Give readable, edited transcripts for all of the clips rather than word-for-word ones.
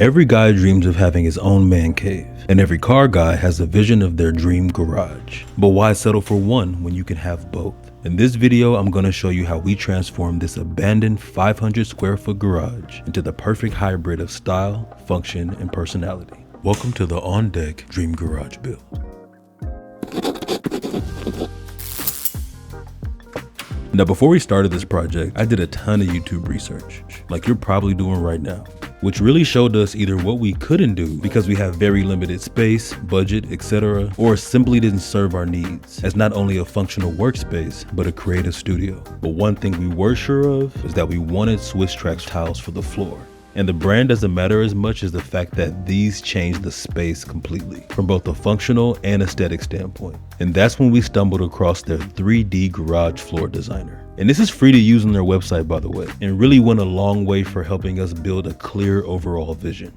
Every guy dreams of having his own man cave, and every car guy has a vision of their dream garage. But why settle for one when you can have both? In this video, I'm going to show you how we transformed this abandoned 500 square foot garage into the perfect hybrid of style, function, and personality. Welcome to the On Deck Dream Garage Build. Now, before we started this project, I did a ton of YouTube research, like you're probably doing right now, which really showed us either what we couldn't do because we have very limited space, budget, etc., or simply didn't serve our needs as not only a functional workspace, but a creative studio. But one thing we were sure of is that we wanted Swiss Trax tiles for the floor. And the brand doesn't matter as much as the fact that these change the space completely from both a functional and aesthetic standpoint. And that's when we stumbled across their 3D garage floor designer. And this is free to use on their website, by the way, and really went a long way for helping us build a clear overall vision.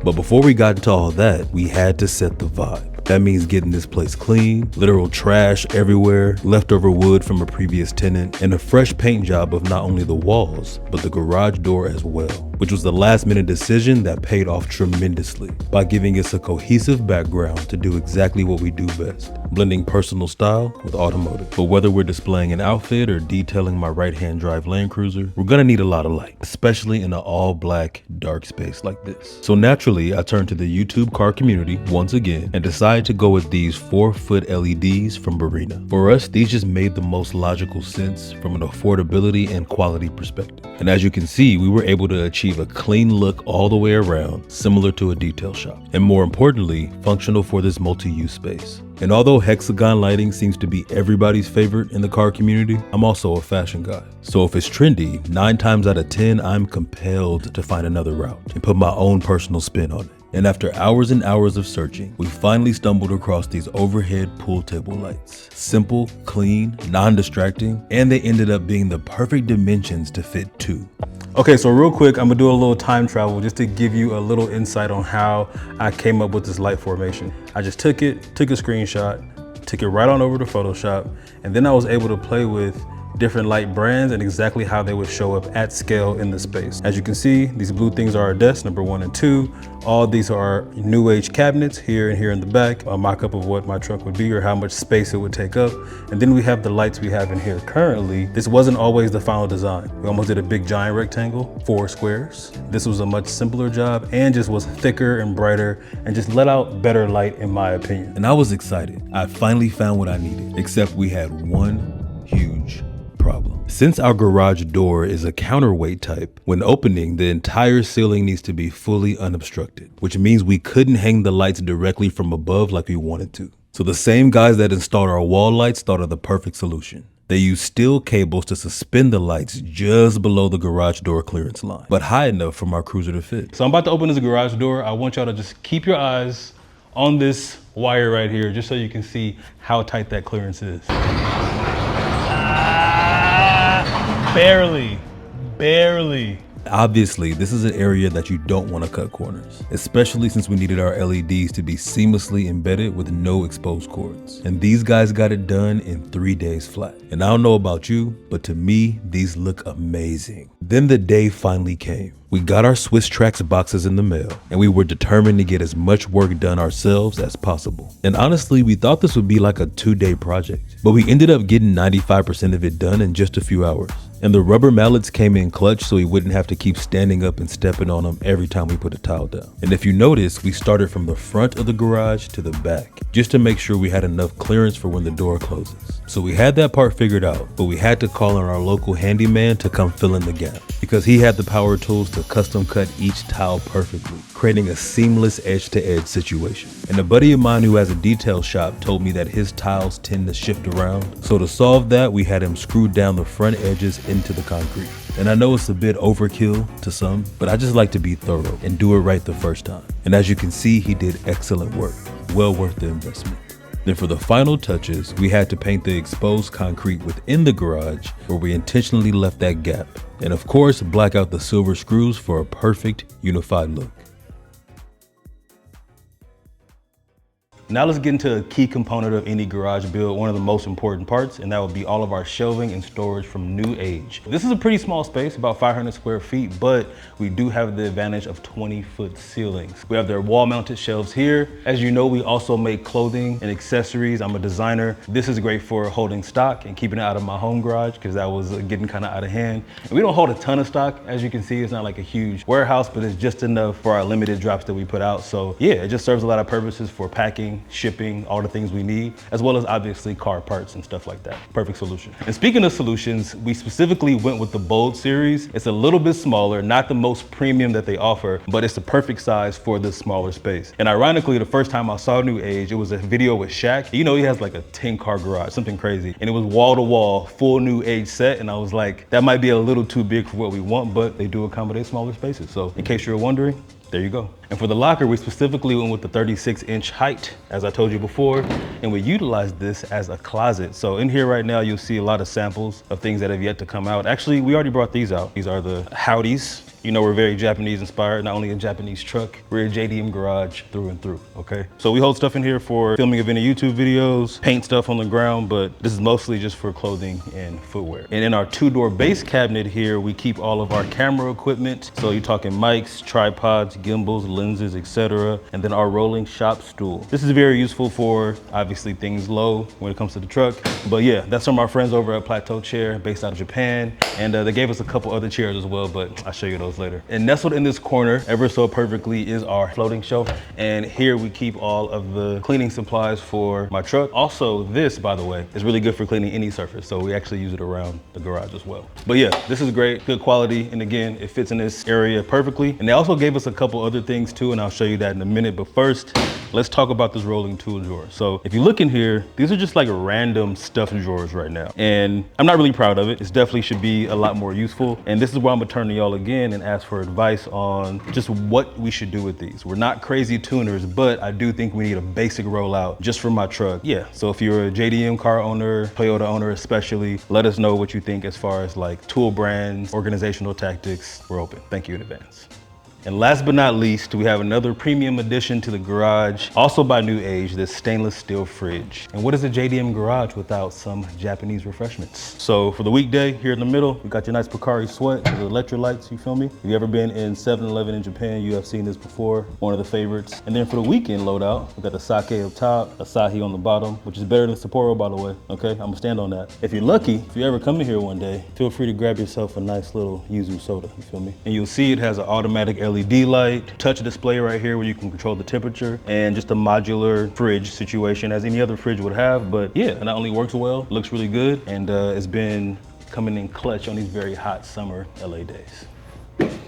But before we got into all that, we had to set the vibe. That means getting this place clean, literal trash everywhere, leftover wood from a previous tenant, and a fresh paint job of not only the walls, but the garage door as well, which was the last minute decision that paid off tremendously by giving us a cohesive background to do exactly what we do best, blending personal style with automotive. But whether we're displaying an outfit or detailing my right-hand drive Land Cruiser, we're gonna need a lot of light, especially in an all-black, dark space like this. So naturally, I turned to the YouTube car community once again and decided to go with these 4-foot LEDs from Barina. For us, these just made the most logical sense from an affordability and quality perspective. And as you can see, we were able to achieve a clean look all the way around, similar to a detail shop. And more importantly, functional for this multi-use space. And although hexagon lighting seems to be everybody's favorite in the car community, I'm also a fashion guy. So if it's trendy, 9 times out of 10, I'm compelled to find another route and put my own personal spin on it. And after hours and hours of searching, we finally stumbled across these overhead pool table lights. Simple, clean, non-distracting, and they ended up being the perfect dimensions to fit 2. Okay, so real quick, I'm gonna do a little time travel just to give you a little insight on how I came up with this light formation. I just took a screenshot, took it right on over to Photoshop, and then I was able to play with different light brands and exactly how they would show up at scale in the space. As you can see, these blue things are our desks, number 1 and 2. All these are our new age cabinets here and here in the back, a mock-up of what my truck would be or how much space it would take up. And then we have the lights we have in here. Currently, this wasn't always the final design. We almost did a big giant rectangle, 4 squares. This was a much simpler job and just was thicker and brighter and just let out better light in my opinion. And I was excited. I finally found what I needed, except we had one huge problem. Since our garage door is a counterweight type, when opening, the entire ceiling needs to be fully unobstructed, which means we couldn't hang the lights directly from above like we wanted to. So the same guys that installed our wall lights thought of the perfect solution. They used steel cables to suspend the lights just below the garage door clearance line, but high enough for my cruiser to fit. So I'm about to open this garage door. I want y'all to just keep your eyes on this wire right here, just so you can see how tight that clearance is. Barely. Obviously, this is an area that you don't want to cut corners, especially since we needed our LEDs to be seamlessly embedded with no exposed cords. And these guys got it done in 3 days flat. And I don't know about you, but to me, these look amazing. Then the day finally came. We got our Swiss Trax boxes in the mail, and we were determined to get as much work done ourselves as possible. And honestly, we thought this would be like a 2-day project, but we ended up getting 95% of it done in just a few hours. And the rubber mallets came in clutch so we wouldn't have to keep standing up and stepping on them every time we put a tile down. And if you notice, we started from the front of the garage to the back, just to make sure we had enough clearance for when the door closes. So we had that part figured out, but we had to call on our local handyman to come fill in the gap, because he had the power tools to custom cut each tile perfectly, creating a seamless edge-to-edge situation. And a buddy of mine who has a detail shop told me that his tiles tend to shift around. So to solve that, we had him screw down the front edges into the concrete. And I know it's a bit overkill to some, but I just like to be thorough and do it right the first time. And as you can see, he did excellent work, well worth the investment. Then for the final touches, we had to paint the exposed concrete within the garage where we intentionally left that gap. And of course, black out the silver screws for a perfect unified look. Now let's get into a key component of any garage build, one of the most important parts, and that would be all of our shelving and storage from New Age. This is a pretty small space, about 500 square feet, but we do have the advantage of 20-foot ceilings. We have their wall-mounted shelves here. As you know, we also make clothing and accessories. I'm a designer. This is great for holding stock and keeping it out of my home garage because that was getting kind of out of hand. And we don't hold a ton of stock. As you can see, it's not like a huge warehouse, but it's just enough for our limited drops that we put out. So yeah, it just serves a lot of purposes for packing, shipping, all the things we need, as well as obviously car parts and stuff like that. Perfect solution. And speaking of solutions, we specifically went with the Bold series. It's a little bit smaller, not the most premium that they offer, but it's the perfect size for this smaller space. And ironically, the first time I saw New Age, it was a video with Shaq. You know, he has like a 10-car garage, something crazy. And it was wall to wall, full New Age set. And I was like, that might be a little too big for what we want, but they do accommodate smaller spaces. So in case you're wondering, there you go. And for the locker, we specifically went with the 36-inch height, as I told you before, and we utilized this as a closet. So in here right now, you'll see a lot of samples of things that have yet to come out. Actually, we already brought these out. These are the Howdies. You know, we're very Japanese inspired, not only a Japanese truck, we're a JDM garage through and through, okay? So we hold stuff in here for filming of any YouTube videos, paint stuff on the ground, but this is mostly just for clothing and footwear. And in our 2-door base cabinet here, we keep all of our camera equipment. So you're talking mics, tripods, gimbals, lenses, etc. And then our rolling shop stool. This is very useful for obviously things low when it comes to the truck. But yeah, that's from our friends over at Plateau Chair, based out of Japan. And they gave us a couple other chairs as well, but I'll show you those later. And nestled in this corner, ever so perfectly, is our floating shelf. And here we keep all of the cleaning supplies for my truck. Also, this, by the way, is really good for cleaning any surface. So we actually use it around the garage as well. But yeah, this is great, good quality. And again, it fits in this area perfectly. And they also gave us a couple other things too, and I'll show you that in a minute. But first, let's talk about this rolling tool drawer. So if you look in here, these are just like random stuffed drawers right now. And I'm not really proud of it. It definitely should be a lot more useful. And this is where I'm gonna turn to y'all again and ask for advice on just what we should do with these. We're not crazy tuners, but I do think we need a basic rollout just for my truck. Yeah, so if you're a JDM car owner, Toyota owner especially, let us know what you think as far as like tool brands, organizational tactics. We're open. Thank you in advance. And last but not least, we have another premium addition to the garage, also by New Age, this stainless steel fridge. And what is a JDM garage without some Japanese refreshments? So for the weekday, here in the middle, we got your nice Pocari Sweat, the electrolytes, you feel me? If you ever been in 7-Eleven in Japan, you have seen this before, one of the favorites. And then for the weekend loadout, we got the sake up top, Asahi on the bottom, which is better than Sapporo, by the way, okay? I'm gonna stand on that. If you're lucky, if you ever come in here one day, feel free to grab yourself a nice little yuzu soda, you feel me? And you'll see it has an automatic LED light, touch display right here where you can control the temperature, and just a modular fridge situation as any other fridge would have. But yeah, it not only works well, looks really good, and it's been coming in clutch on these very hot summer LA days.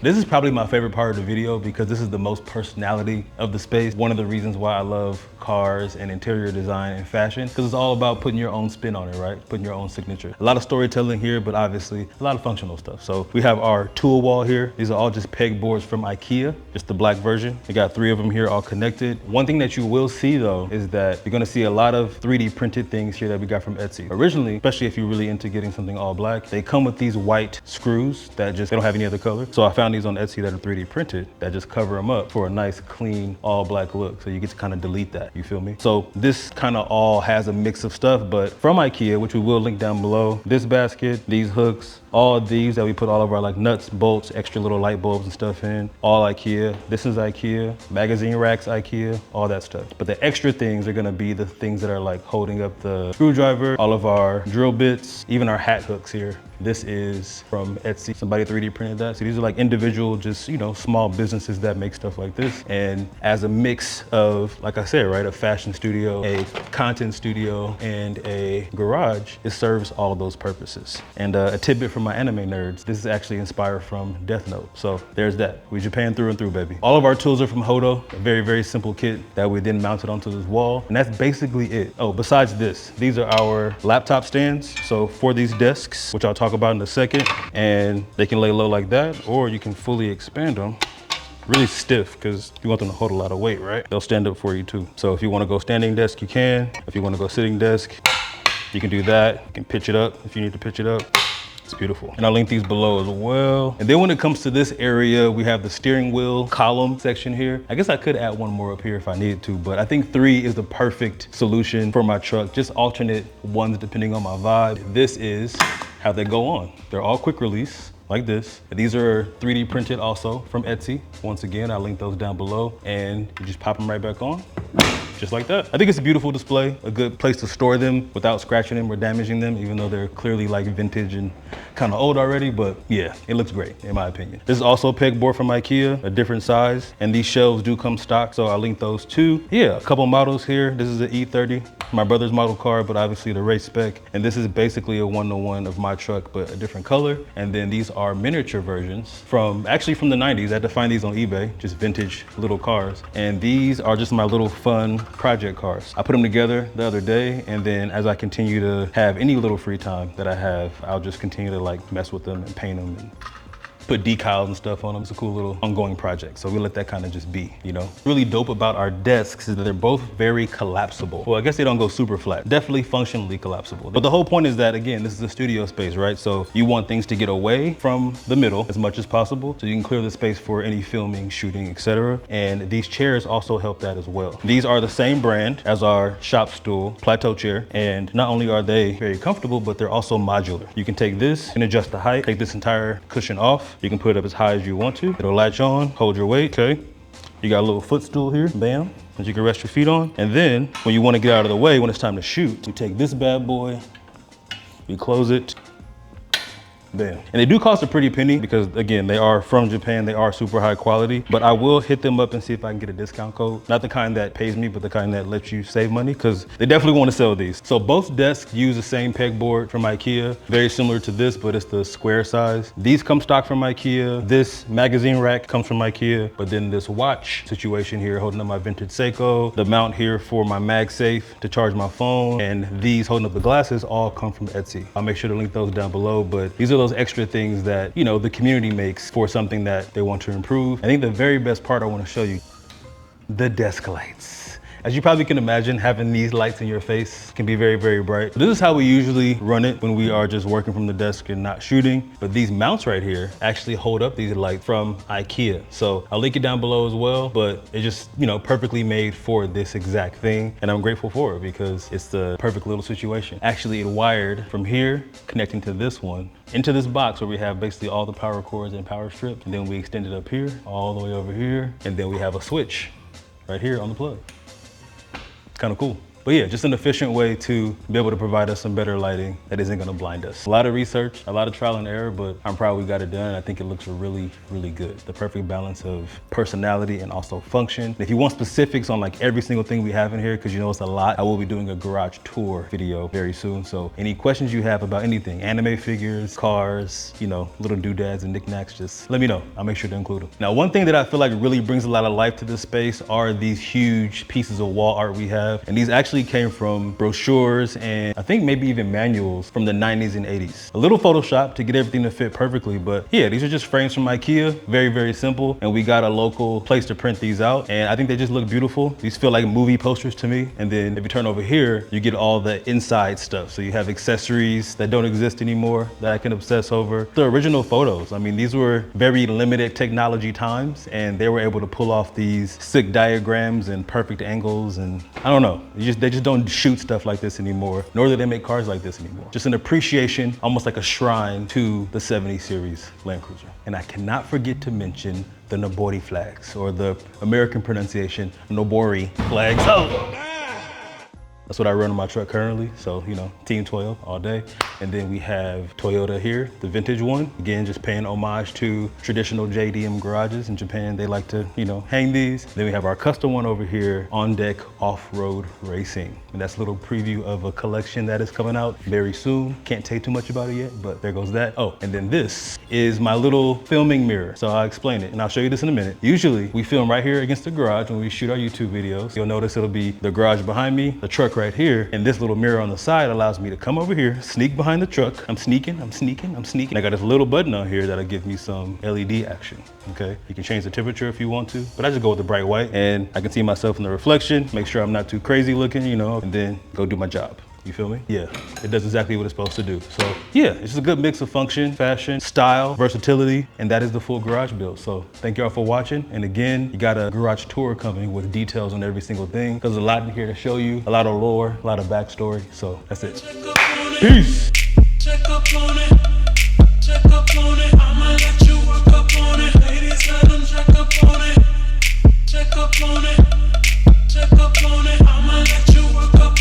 This is probably my favorite part of the video because this is the most personality of the space. One of the reasons why I love cars and interior design and fashion, because it's all about putting your own spin on it, right? Putting your own signature. A lot of storytelling here, but obviously a lot of functional stuff. So we have our tool wall here. These are all just pegboards from IKEA, just the black version. We got 3 of them here all connected. One thing that you will see though, is that you're gonna see a lot of 3D printed things here that we got from Etsy. Originally, especially if you're really into getting something all black, they come with these white screws that they don't have any other color. So I found these on Etsy that are 3D printed that just cover them up for a nice, clean, all black look. So you get to kind of delete that, you feel me? So this kind of all has a mix of stuff, but from IKEA, which we will link down below, this basket, these hooks, all of these that we put all of our like nuts, bolts, extra little light bulbs and stuff in, all IKEA. This is IKEA, magazine racks IKEA, all that stuff. But the extra things are gonna be the things that are like holding up the screwdriver, all of our drill bits, even our hat hooks here. This is from Etsy. Somebody 3D printed that. So these are like individual, just, you know, small businesses that make stuff like this. And as a mix of, like I said, right, a fashion studio, a content studio, and a garage, it serves all of those purposes. And a tidbit from my anime nerds, this is actually inspired from Death Note. So there's that. We Japan through and through, baby. All of our tools are from Hodo, a very, very simple kit that we then mounted onto this wall. And that's basically it. Oh, besides this, these are our laptop stands. So for these desks, which I'll talk about in a second, and they can lay low like that, or you can fully expand them. Really stiff because you want them to hold a lot of weight, right? They'll stand up for you too. So if you want to go standing desk, you can. If you want to go sitting desk, you can do that. You can pitch it up if you need to pitch it up. It's beautiful. And I'll link these below as well. And then when it comes to this area, we have the steering wheel column section here. I guess I could add one more up here if I needed to, but I think 3 is the perfect solution for my truck. Just alternate ones depending on my vibe. This is how they go on. They're all quick release, like this. These are 3D printed also from Etsy. Once again, I'll link those down below, and you just pop them right back on, just like that. I think it's a beautiful display, a good place to store them without scratching them or damaging them, even though they're clearly like vintage and kind of old already, but yeah, it looks great in my opinion. This is also a pegboard from IKEA, a different size, and these shelves do come stock, so I'll link those too. Yeah, a couple models here. This is the E30, my brother's model car, but obviously the race spec. And this is basically a 1-to-1 of my truck, but a different color. And then these are miniature versions actually from the 90s. I had to find these on eBay, just vintage little cars. And these are just my little fun project cars. I put them together the other day, and then as I continue to have any little free time that I have, I'll just continue to like mess with them and paint them and put decals and stuff on them. It's a cool little ongoing project. So we let that kind of just be, you know? Really dope about our desks is that they're both very collapsible. Well, I guess they don't go super flat. Definitely functionally collapsible. But the whole point is that, again, this is a studio space, right? So you want things to get away from the middle as much as possible, so you can clear the space for any filming, shooting, etc. And these chairs also help that as well. These are the same brand as our shop stool, plateau chair. And not only are they very comfortable, but they're also modular. You can take this and adjust the height, take this entire cushion off. You can put it up as high as you want to. It'll latch on, hold your weight, okay? You got a little footstool here, bam, that you can rest your feet on. And then when you want to get out of the way, when it's time to shoot, you take this bad boy, you close it, bam. And they do cost a pretty penny because, again, they are from Japan. They are super high quality, but I will hit them up and see if I can get a discount code. Not the kind that pays me, but the kind that lets you save money, because they definitely want to sell these. So both desks use the same pegboard from IKEA, very similar to this, but it's the square size. These come stock from IKEA. This magazine rack comes from IKEA, but then this watch situation here holding up my vintage Seiko, the mount here for my MagSafe to charge my phone, and these holding up the glasses all come from Etsy. I'll make sure to link those down below, but these are those extra things that, you know, the community makes for something that they want to improve. I think the very best part I want to show you, the desk lights. As you probably can imagine, having these lights in your face can be very, very bright. This is how we usually run it when we are just working from the desk and not shooting. But these mounts right here actually hold up these lights from IKEA. So I'll link it down below as well, but it's just, you know, perfectly made for this exact thing. And I'm grateful for it because it's the perfect little situation. Actually, it wired from here, connecting to this one, into this box where we have basically all the power cords and power strips. And then we extend it up here, all the way over here. And then we have a switch right here on the plug. Kind of cool. But yeah, just an efficient way to be able to provide us some better lighting that isn't gonna blind us. A lot of research, a lot of trial and error, but I'm proud we got it done. I think it looks really, really good. The perfect balance of personality and also function. If you want specifics on like every single thing we have in here, because you know it's a lot, I will be doing a garage tour video very soon. So any questions you have about anything, anime figures, cars, you know, little doodads and knickknacks, just let me know. I'll make sure to include them. Now, one thing that I feel like really brings a lot of life to this space are these huge pieces of wall art we have. And these actually came from brochures and I think maybe even manuals from the 90s and 80s. A little Photoshop to get everything to fit perfectly, but yeah, these are just frames from IKEA. Very, very simple. And we got a local place to print these out. And I think they just look beautiful. These feel like movie posters to me. And then if you turn over here, you get all the inside stuff. So you have accessories that don't exist anymore that I can obsess over. The original photos. I mean, these were very limited technology times and they were able to pull off these sick diagrams and perfect angles. And I don't know, they just don't shoot stuff like this anymore, nor do they make cars like this anymore. Just an appreciation, almost like a shrine to the 70 series Land Cruiser. And I cannot forget to mention the Nobori flags, or the American pronunciation, Nobori flags. Oh! That's what I run on my truck currently. So, you know, Team Toyo all day. And then we have Toyota here, the vintage one. Again, just paying homage to traditional JDM garages in Japan. They like to, you know, hang these. Then we have our custom one over here, On Deck Off-Road Racing. And that's a little preview of a collection that is coming out very soon. Can't tell you too much about it yet, but there goes that. Oh, and then this is my little filming mirror. So I'll explain it and I'll show you this in a minute. Usually we film right here against the garage when we shoot our YouTube videos. You'll notice it'll be the garage behind me, the truck right here, and this little mirror on the side allows me to come over here, sneak behind the truck. I'm sneaking. I got this little button on here that'll give me some LED action, okay? You can change the temperature if you want to, but I just go with the bright white and I can see myself in the reflection, make sure I'm not too crazy looking, you know, and then go do my job. You feel me? Yeah, it does exactly what it's supposed to do. So yeah, it's just a good mix of function, fashion, style, versatility, and that is the full garage build. So thank y'all for watching. And again, you got a garage tour coming with details on every single thing. There's a lot in here to show you, a lot of lore, a lot of backstory. So that's it. Peace. Check up on it. Check up on it. I'ma let you work up on it. Ladies, let them check up on it. Check up on it. Check up on it. I'ma let you work up